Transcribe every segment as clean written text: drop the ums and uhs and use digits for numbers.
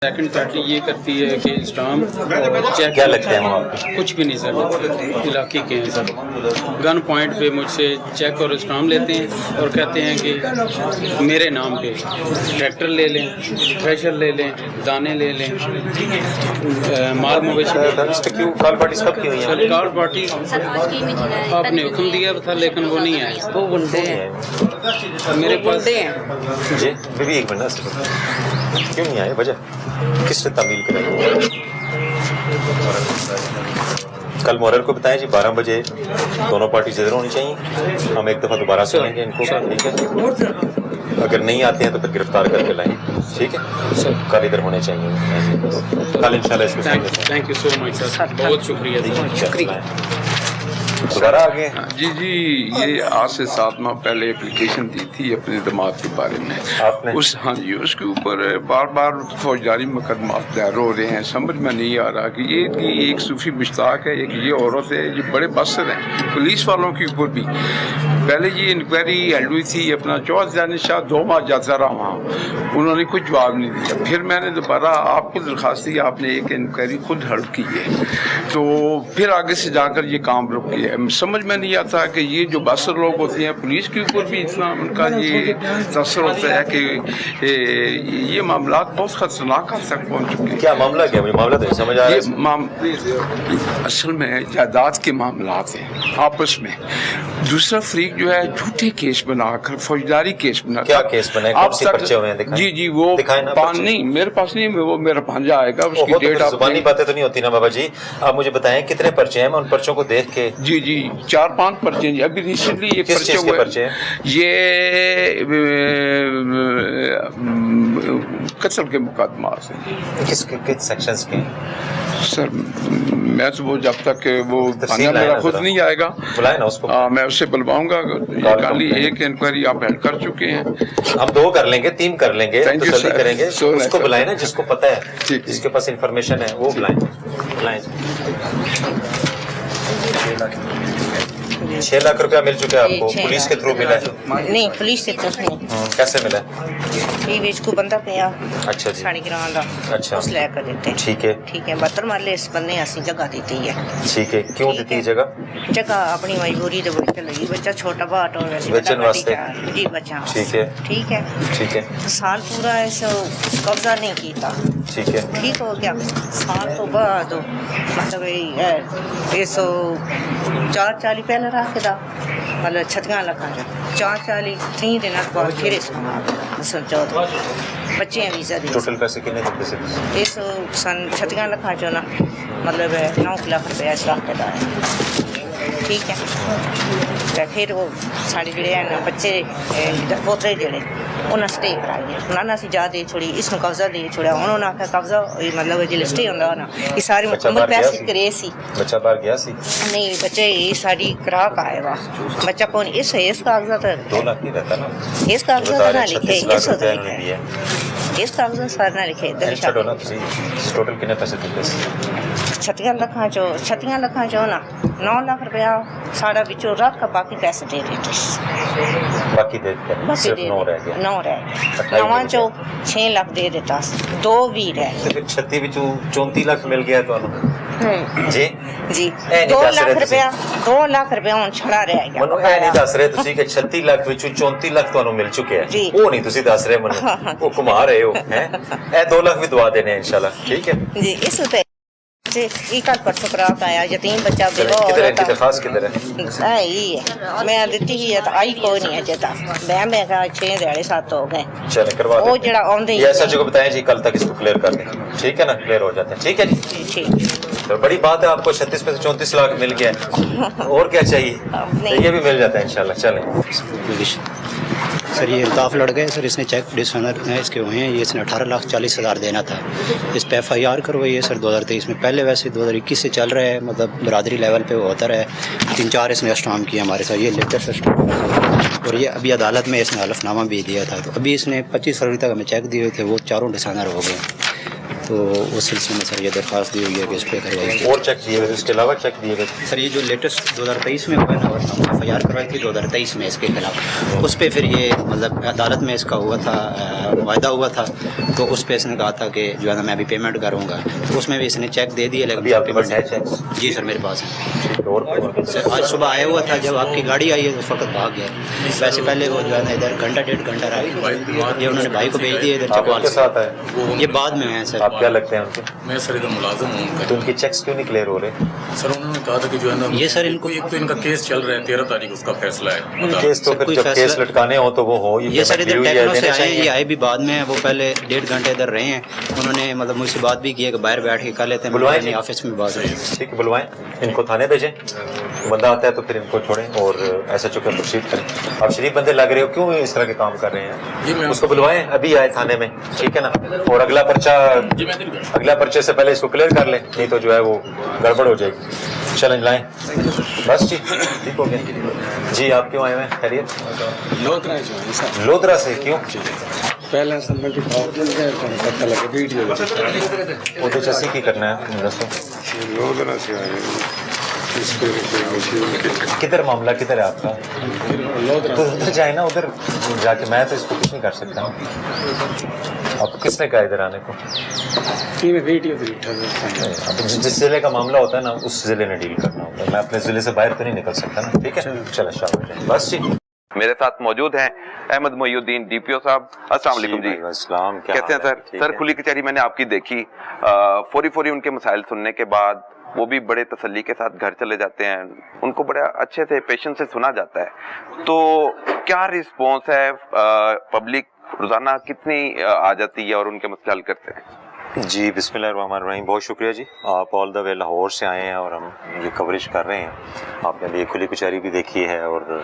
Second party یہ کرتی ہے کہ اسٹام چیک کیا لگتا ہے وہاں پہ؟ کچھ بھی نہیں سر، علاقے کے ہیں سر۔ گن پوائنٹ پہ مجھ سے چیک اور اسٹام لیتے ہیں اور کہتے ہیں کہ میرے نام پہ ٹریکٹر لے لیں، تھریشر لے لیں، دانے لے لیں، مال مویشی لے لیں۔ اس پہ کیوں کال پارٹی کب کی ہوئی سر ہے؟ کار پارٹی آپ نے حکم دیا تھا لیکن وہ نہیں آئے۔ وہ بنتے ہیں، میرے پاس جی بھی ایک منٹ، کیوں نہیں آئے؟ وجہ کس نے تعمیل کرائی؟ کل مورل کو بتائیں جی 12 بجے دونوں پارٹی ادھر ہونی چاہیے، ہم ایک دفعہ دوبارہ سنیں گے ان کو، ٹھیک ہے؟ اگر نہیں آتے ہیں تو پھر گرفتار کر کے لائیں، ٹھیک ہے؟ کل ادھر ہونے چاہیے، کل انشاءاللہ اس کو تھینک یو سو مچ سر، بہت شکریہ شکریہ۔ دوبارہ آگے جی یہ آج سے 7 ماہ پہلے اپلیکیشن دی تھی اپنے دماغ کے بارے میں، آپ نے؟ اس کے اوپر بار بار فوجداری مقدمات دائر ہو رہے ہیں۔ سمجھ میں نہیں آ رہا کہ یہ ایک صوفی مشتاق ہے، ایک یہ عورت ہے، یہ بڑے بسر ہیں پولیس والوں کے اوپر بھی۔ پہلے یہ انکوائری ہیلڈ ہوئی تھی اپنا چوہد شاہ 2 ماہ جاتا رہا وہاں، انہوں نے کچھ جواب نہیں دیا۔ پھر میں نے دوبارہ آپ کو درخواست دی، آپ نے ایک انکوائری خود ہیلڈ کی ہے، تو پھر آگے سے جا کر یہ کام رک گیا۔ سمجھ میں نہیں آتا کہ یہ جو باسر لوگ ہوتے ہیں پولیس کے اوپر بھی اتنا ان کا یہ تاثر ہوتا ہے کہ یہ معاملات بہت خطرناک حد تک پہنچ چکے ہیں۔ کیا معاملہ کیا؟ مجھے معاملہ تو نہیں سمجھ آ رہا ہے۔ اصل میں جائیداد کے معاملات ہیں آپس میں، دوسرا فریق جو ہے جھوٹے کیس بنا کر فوجداری کیس بنا کر کیا کیس بنے؟ کون سے پرچے ہوئے ہیں؟ دکھائیں۔ جی وہ نہیں میرے پاس نہیں، وہ میرا بھانجا آئے گا، اس کی ڈیٹ آپ زبانی باتیں تو نہیں ہوتی نا بابا جی، آپ مجھے بتائیں کتنے پرچے ہیں، میں ان پرچوں کو دیکھ کے۔ جی 4-5 پرچے ہیں ابھی ریسنٹلی یہ کس چیز کے پرچے ہیں؟ یہ قتل کے مقدمات ہیں۔ کس سیکشنز کے؟ سر میں تو وہ جب تک کہ وہ میرا خود نہیں آئے گا بلائیں نا اس کو، میں اسے بلواؤں گا۔ کالی ایک انکوائری آپ ہیلڈ کر چکے ہیں، ہم 2 کر لیں گے، 3 کر لیں گے، تسلی کریں گے۔ اس کو بلائیں نا جس کو پتہ ہے، جس کے پاس انفارمیشن ہے، وہ بلائیں۔ 6 لاکھ روپیہ مل چکا ہے آپ کو؟ پولیس کے تھرو ملا ہے؟ نہیں پولیس سے تو نہیں، کیسے ملا؟ یہ بیچ کو بندہ پیا اچھا جی، ساڑی گران دا، اچھا اس لے کر دیتے ہیں۔ ٹھیک ہے، ٹھیک ہے، 72 مرلے اس بندے اسی جگہ دیتی ہے۔ ٹھیک ہے، کیوں دیتی ہے جگہ؟ جگہ اپنی مجبوری دے بچے لگی، بچہ چھوٹا بہت ہو ویسے بچن واسطے؟ جی بچہ۔ ٹھیک ہے، ٹھیک ہے، ٹھیک ہے، سال پورا ایسا قبضہ نہیں کیتا، ٹھیک ہے، ٹھیک ہو گیا۔ سال تو بعد مطلب یہ 440 پہلے رکھ دا، مطلب 36 لاکھ 440 3 دن بعد پھر اس کو سمجھو بچے ہیں ویزا دی۔ ٹوٹل پیسے کتنے دیتے سے؟ اس سن 36 لاکھ جو نا مطلب 9 لاکھ روپے اس رکھ دا ہے، ٹھیک ہے۔ تو پھر وہ سارے جڑے ہیں نا بچے پوترے جڑے انہیں سٹے کرائی ہے، انہوں نے اسی جا دے چھوڑی، اس کو قبضہ دے چھوڑا، انہوں نے آخیا قبضہ مطلب جی سٹے ہوتا نا یہ سارے مکمل پیسے کرے سی۔ بچہ باہر گیا سی؟ نہیں بچے یہ ساری کراک آئے وا بچہ کون اس کاغذات 2 لاکھ نہیں رہتا نا، اس کاغذات نہ لکھے، 36 لاکھ روپے انہوں نے دیا۔ اس کاغذات سارے نہ لکھے۔ چھوڑو نا تسی، ٹوٹل کتنے پیسے دیتے سی؟ 36 لاکھ چو نا 9 لاکھ روپیہ ساڑا بچوں رکھ باقی پیسے دے دیتے، باقی دے دیتے، صرف 9 رہ گیا۔ 9 رہ گیا، 9 چو 6 لاکھ دے دیتا، 2 بھی رہ تو پھر 36 وچوں 34 لاکھ مل گیا تو جی جی 2 لاکھ روپیہ ہوں چھڑا رہ گیا۔ منو اے نہیں دس رہے تسی کہ 36 لاکھ وچوں 34 لاکھ تانوں مل چکے ہیں، وہ نہیں تسی دس رہے منو، وہ کما رہے ہو ہیں۔ اے 2 لاکھ بھی دعا دینے ہیں انشاءاللہ، ٹھیک ہے جی۔ اس ہوتے یہ کل پرسوں کراک آیا، یتیم بچہ بیوہ کدھر ہے عورت درخواست کدھر ہے؟ ہے میں دیتی ہی ہے تو آئی کوئی نہیں ہے جتا میں کہا 6 دیہڑے 7 ہو گئے، چلیں کروا وہ دیتے جڑا آندے ہیں۔ یہ ایسا جو بتائیں جی کل تک اس کو کلیئر کر دیں، ٹھیک ہے نا، کلیئر ہو جاتے ہیں، ٹھیک ہے جی۔ ٹھیک تو بڑی بات ہے، آپ کو 36 میں سے 34 لاکھ مل گیا ہے، اور کیا چاہیے؟ یہ بھی مل جاتا ہے انشاءاللہ۔ چلیں سر یہ الطاف لڑ گئے سر، اس نے چیک ڈسونر اس کے ہوئے ہیں، یہ اس نے 18,40,000 دینا تھا، اس پہ FIR کروائی ہے سر 2023 میں۔ پہلے ویسے 2021 سے چل رہا ہے، مطلب برادری لیول پہ وہ ہوتا رہا ہے، 3-4 اس نے اسٹام کیا ہمارے ساتھ، یہ لیٹسٹ اسٹام، اور یہ ابھی عدالت میں اس نے حلف نامہ بھی دیا تھا، تو ابھی اس نے 25 فروری تک ہمیں چیک دیے ہوئے تھے، وہ 4 ڈسونر ہو گئے، تو उस सिलसिले में सर ये दरख्वास्त दी हुई है कि इस पर कार्रवाई और चेक दिए हुए, इसके अलावा चेक दिए हुए? सर ये जो लेटेस्ट 2023 में हुआ ना, FIR करवाई थी 2023 में इसके खिलाफ, उस पर फिर ये मतलब अदालत में इसका हुआ था, वायदा हुआ था, तो उस पर इसने कहा था कि जो है ना मैं अभी पेमेंट करूँगा, तो उसमें भी इसने चेक दे दिए। अभी आपके पास है चेक? जी सर मेरे पास है। और सर आज सुबह आया हुआ था, जब आपकी गाड़ी आई है उस वक्त भाग गया। वैसे पहले वो जो है ना इधर घंटा डेढ़ घंटा रहा, ये उन्होंने भाई को भेज दिया इधर चकवाल आपके से। साथ है? ये बाद में हैं सर। आप क्या लगते हैं उनके? मैं सर इधर मुलाजिम हूँ उनका। तो उनके चेक्स क्यों नहीं क्लियर हो रहे? सर उन्होंने कहा था कि जो है ना ये सर इनको एक तो इनका केस चल रहा है, 13 तारीख उसका फैसला है। केस तो सर, फिर कोई जब फैसला- केस लटकाने हो तो वो हो। ये सर पेमेंट इधर ड्यू टेक्नो से देने आए हैं, ये चाहिए। आए भी बाद में हैं। वो पहले 1.5 घंटे इधर रहे हैं, उन्होंने मतलब मुझसे बात भी की है कि बाहर बैठ के कर लेते हैं। बुलवाएं मैंने ऑफिस में बात की। ठीक है, बुलवाएं इनको, थाने भेजें, बंदा आता है तो फिर इनको छोड़ें और ऐसा चुके प्रोसीड करें। आप शरीफ बंदे लग रहे हो, क्यों इस तरह के काम कर रहे हैं? उसको बुलवाएं, अभी आए थाने में, ठीक है ना, और अगला पर्चे से पहले इसको क्लियर कर लें, नहीं तो जो है वो गड़बड़ हो जाएगी। चलें लाएं, बस जी ठीक हो गया जी। आप क्यों आए हुए हैं? खैरियत? लोधरा से क्यों? पहले संबंधी पता लगे वीडियो वो तो जैसे की करना है किधर मामला किधर है आपका? तो उधर जाए ना, उधर जाके मैं तो इसको कुछ नहीं कर सकता। आपको किसने कहा इधर आने को? वीडियो अब जिस जिले का मामला होता है ना उस जिले ने डील करना होता है। मैं अपने जिले से बाहर तो नहीं निकल सकता ना, ठीक है? चलो शाबाश, बस जी। मेरे साथ मौजूद हैं अहमद मोइनुद्दीन DPO साहब। अस्सलाम वालेकुम जी। अस्सलाम, क्या कैसे हैं हाल है? सर? ठीक सर है। खुली कचहरी मैंने आपकी देखी, फौरी उनके मसाइल सुनने के बाद वो भी बड़े तसल्ली के साथ घर चले जाते हैं, उनको बड़े अच्छे से पेशेंस से सुना जाता है। तो क्या रिस्पॉन्स है? पब्लिक रोजाना कितनी आ जाती है और उनके मसले हल करते हैं? जी बिस्मिल्लाहिर्रहमानिर्रहीम, बहुत शुक्रिया जी। आप ऑल द वे लाहौर से आए हैं और हम ये कवरेज कर रहे हैं। आपने अभी खुली कचहरी भी देखी है और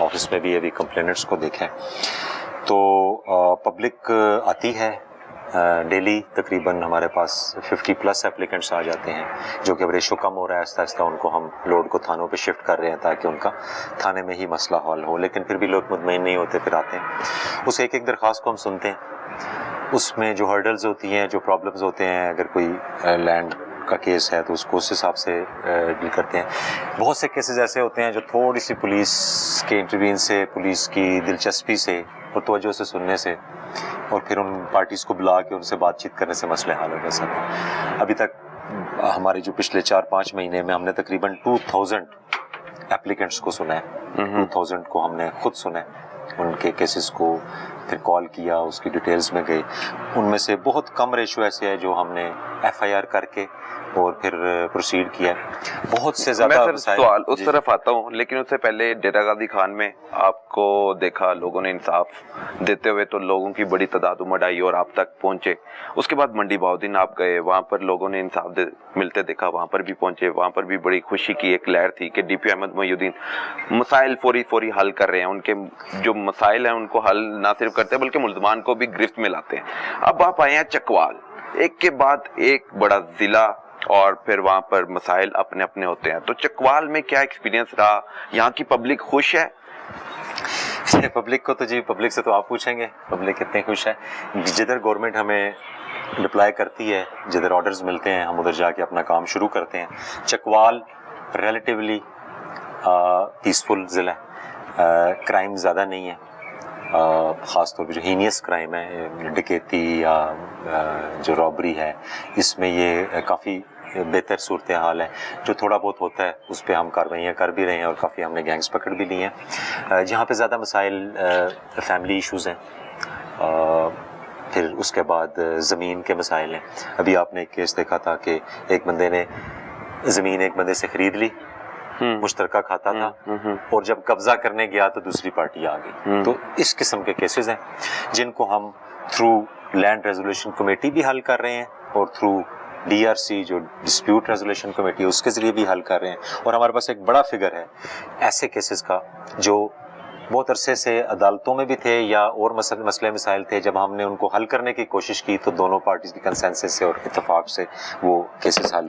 ऑफिस में भी अभी कंप्लेनेंट्स को देखा है। तो पब्लिक आती है डेली, तकरीबन हमारे पास 50+ एप्लीकेंट्स आ जाते हैं, जो कि अब रेशो कम हो रहा है। आहिस्ता आहिस्ता उनको हम लोड को थानों पे शिफ्ट कर रहे हैं ताकि उनका थाने में ही मसला हल हो, लेकिन फिर भी लोग मुतमईन नहीं होते, फिर आते हैं। उस एक दरख्वास्त को हम सुनते हैं, उसमें जो हर्डल्स होती हैं, जो प्रॉब्लम्स होते हैं, अगर कोई लैंड का केस है तो उसको उस हिसाब से डील करते हैं। बहुत से केसेस ऐसे होते हैं जो थोड़ी सी पुलिस के इंटरवीन से, पुलिस की दिलचस्पी से और तवज्जो से सुनने से और फिर उन पार्टीज़ को बुला के उनसे बातचीत करने से मसले हल हो सकते हैं। अभी तक हमारे जो पिछले 4-5 महीने में हमने तकरीबन 2000 एप्लीकेंट्स को सुना है। 2000 को हमने खुद सुना है, उनके केसेस को फिर कॉल किया, उसकी डिटेल्स में गए। उनमें से बहुत कम रेशो ऐसे है जो हमने FIR करके और फिर प्रोसीड किया। बहुत से ज़्यादा मैं सर सवाल उस तरफ आता हूँ, लेकिन उससे पहले डेरा गाजी खान में आपको देखा, लोगों ने इंसाफ देते हुए तो लोगों की बड़ी तादाद उमड़ आई और आप तक पहुंचे। उसके बाद मंडी बहाउद्दीन आप गए, वहाँ पर लोगों ने इंसाफ मिलते देखा, वहाँ पर भी पहुंचे, वहाँ पर भी बड़ी खुशी की एक लहर थी कि DPO अहमद मोइनुद्दीन मसाइल फौरी हल कर रहे हैं। उनके जो मसाइल हैं उनको हल ना सिर्फ करते हैं बल्कि मुल्ज़मान को भी गिरफ्त में लाते हैं। अब आप आए हैं चकवाल, एक के बाद एक बड़ा जिला और फिर वहाँ पर मसाइल अपने अपने होते हैं। तो चकवाल में क्या एक्सपीरियंस रहा? यहाँ की पब्लिक खुश है? पब्लिक को तो जी, पब्लिक से तो आप पूछेंगे, पब्लिक कितने खुश है। जिधर गवर्नमेंट हमें रिप्लाई करती है, जिधर ऑर्डर्स मिलते हैं, हम उधर जाके अपना काम शुरू करते हैं। चकवाल रिलेटिवली पीसफुल ज़िला है, क्राइम ज़्यादा नहीं है, ख़ास तौर पे जो हीनियस क्राइम है, डकैती या जो रॉबरी है, इसमें ये काफ़ी बेहतर सूरत हाल है। जो थोड़ा बहुत होता है उस पर हम कार्रवाइयाँ कर भी रहे हैं और काफ़ी हमने गैंग्स पकड़ भी लिए हैं। जहाँ पे ज़्यादा मसाइल फैमिली इश्यूज़ हैं, फिर उसके बाद ज़मीन के मसाइल हैं। अभी आपने एक केस देखा था कि एक बंदे ने ज़मीन एक बंदे से ख़रीद ली, मुश्तरका खाता था, और जब कब्जा करने गया तो दूसरी पार्टी आ गई। तो इस किस्म के केसेस हैं जिनको हम थ्रू लैंड रेजोल्यूशन कमेटी भी हल कर रहे हैं और थ्रू DRC जो डिस्प्यूट रेजोल्यूशन कमेटी उसके ज़रिए भी हल कर रहे हैं। और हमारे पास एक बड़ा फिगर है ऐसे केसेस का जो बहुत अरसे से अदालतों में भी थे या और मसले मसाइल थे, जब हमने उनको हल करने की कोशिश की तो दोनों पार्टीज़ की कंसेंसस से और इत्तेफाक से वो केसेस हल